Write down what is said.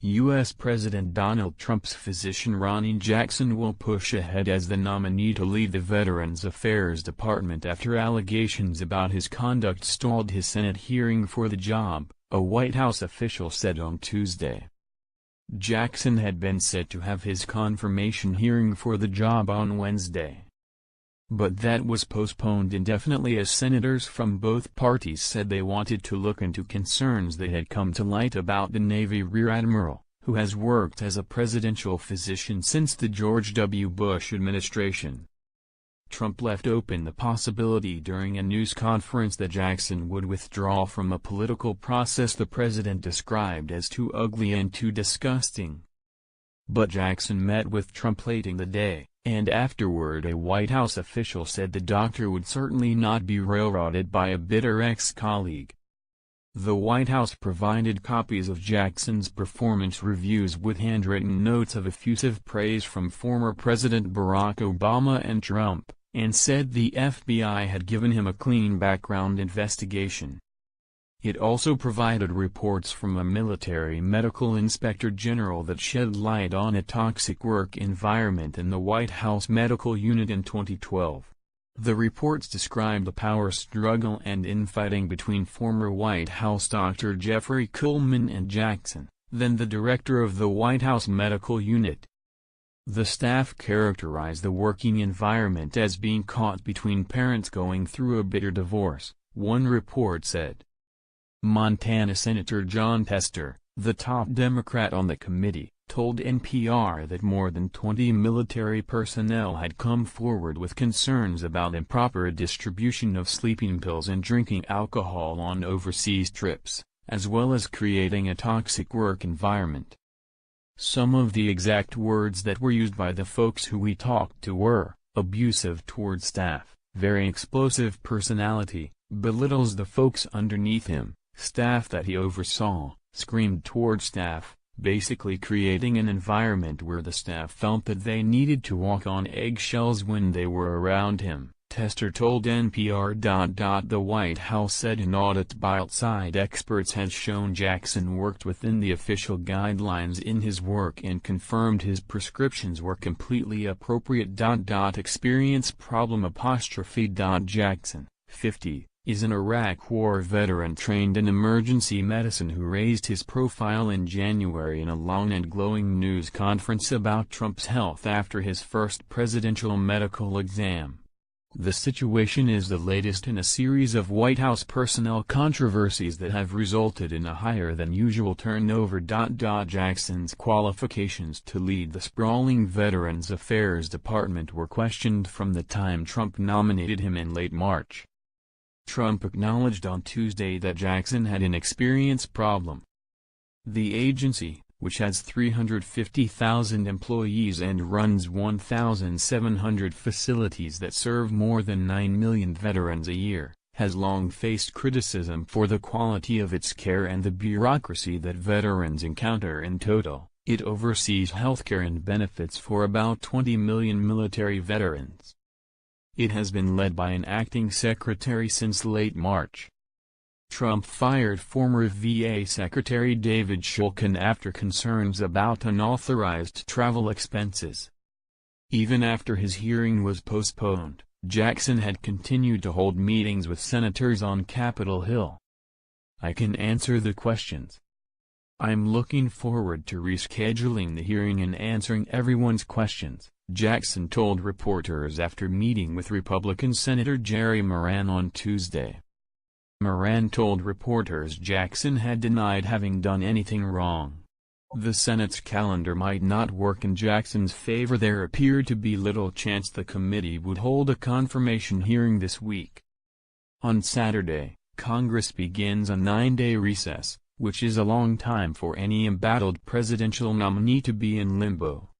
U.S. President Donald Trump's physician Ronny Jackson will push ahead as the nominee to lead the Veterans Affairs Department after allegations about his conduct stalled his Senate hearing for the job, a White House official said on Tuesday. Jackson had been set to have his confirmation hearing for the job on Wednesday, but that was postponed indefinitely as senators from both parties said they wanted to look into concerns that had come to light about the Navy Rear Admiral, who has worked as a presidential physician since the George W. Bush administration. Trump left open the possibility during a news conference that Jackson would withdraw from a political process the president described as too ugly and too disgusting. But Jackson met with Trump late in the day, and afterward a White House official said the doctor would certainly not be railroaded by a bitter ex-colleague. The White House provided copies of Jackson's performance reviews with handwritten notes of effusive praise from former President Barack Obama and Trump, and said the FBI had given him a clean background investigation. It also provided reports from a military medical inspector general that shed light on a toxic work environment in the White House medical unit in 2012. The reports described a power struggle and infighting between former White House Dr. Jeffrey Kuhlman and Jackson, then the director of the White House medical unit. The staff characterized the working environment as being caught between parents going through a bitter divorce, one report said. Montana Senator John Tester, the top Democrat on the committee, told NPR that more than 20 military personnel had come forward with concerns about improper distribution of sleeping pills and drinking alcohol on overseas trips, as well as creating a toxic work environment. Some of the exact words that were used by the folks who we talked to were, abusive toward staff, very explosive personality, belittles the folks underneath him, staff that he oversaw, screamed toward staff, basically creating an environment where the staff felt that they needed to walk on eggshells when they were around him, Tester told NPR. The White House said an audit by outside experts had shown Jackson worked within the official guidelines in his work and confirmed his prescriptions were completely appropriate. Experience problem Jackson, 50, is an Iraq War veteran trained in emergency medicine who raised his profile in January in a long and glowing news conference about Trump's health after his first presidential medical exam. The situation is the latest in a series of White House personnel controversies that have resulted in a higher-than-usual turnover. Jackson's qualifications to lead the sprawling Veterans Affairs Department were questioned from the time Trump nominated him in late March. Trump acknowledged on Tuesday that Jackson had an experience problem. The agency, which has 350,000 employees and runs 1,700 facilities that serve more than 9 million veterans a year, has long faced criticism for the quality of its care and the bureaucracy that veterans encounter. In total, it oversees healthcare and benefits for about 20 million military veterans. It has been led by an acting secretary since late March. Trump fired former VA Secretary David Shulkin after concerns about unauthorized travel expenses. Even after his hearing was postponed, Jackson had continued to hold meetings with senators on Capitol Hill. "I can answer the questions. I'm looking forward to rescheduling the hearing and answering everyone's questions," Jackson told reporters after meeting with Republican Senator Jerry Moran on Tuesday. Moran told reporters Jackson had denied having done anything wrong. The Senate's calendar might not work in Jackson's favor. There appeared to be little chance the committee would hold a confirmation hearing this week. On Saturday, Congress begins a 9-day recess, which is a long time for any embattled presidential nominee to be in limbo.